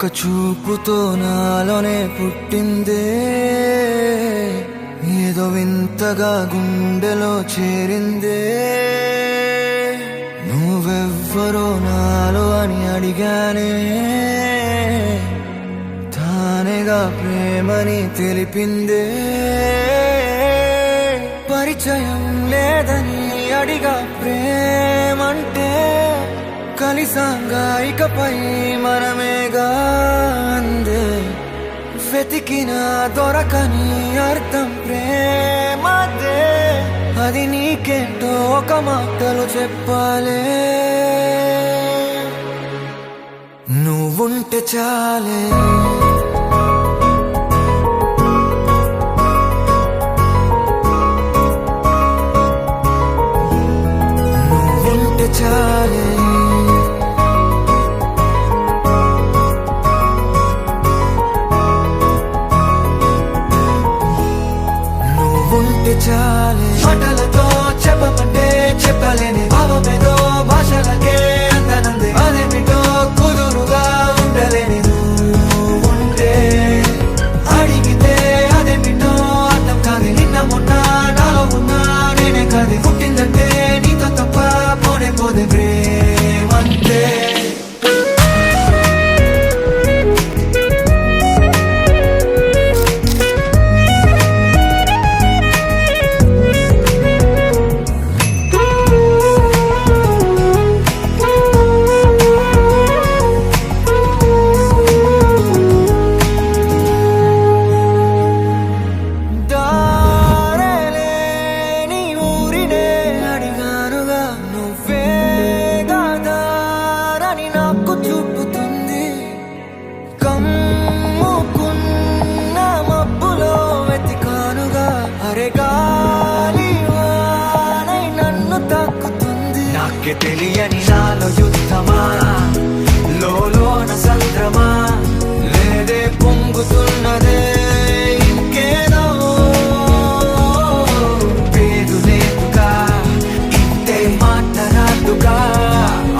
ఒక చూపుతో నాలోనే పుట్టిందే, ఏదో వింతగా గుండెలో చేరిందే. నువ్వెవ్వరో నాలో అని అడిగానే, తానేగా ప్రేమని తెలిపిందే. పరిచయం లేదని అడిగా ప్రేమంటే, కలిసాంగా ఇకపై మనమేగా అందే. వెతికిన దొరకని అర్థం ప్రేమదే, అది నీకేంటో ఒక మాటలు చెప్పాలే. నువ్వుంటే చాలే, నువ్వుంటే చాలే, నువ్వుంటే చాలే. మాటలతో చెప్పమంటే చెప్పలేని భావమేదో భాషలకే అందనందే. అదేమిటో కుదురుగా ఉండలేని నువ్వుంటే, అడిగితే అదేమిటో అర్థం కాదు. నిన్న మొన్న నాలో ఉన్నా నేనే కాదు. పుట్టిందంటే నీతో తప్ప పోనే పోదే ప్రేమంతే. నాకే తెలియని నాలో యుద్ధమా, లోన సంద్రమా, లేదే పొంగుతున్నదే ఇంకేదో. పేరు లేదుగా ఇంతే మాట రాదుగా,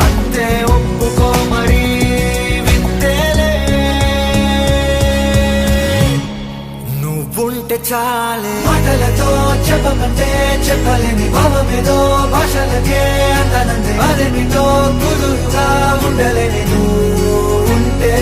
అంతే ఒప్పుకో మరి వింతేలే. నువ్వుంటే చాలే. మాటలతో చెప్పమంటే చెప్పలేని భావమేదో భాషలకే అందనందే. అదేమిటో కుదురుగా ఉండలేని నువ్వుంటే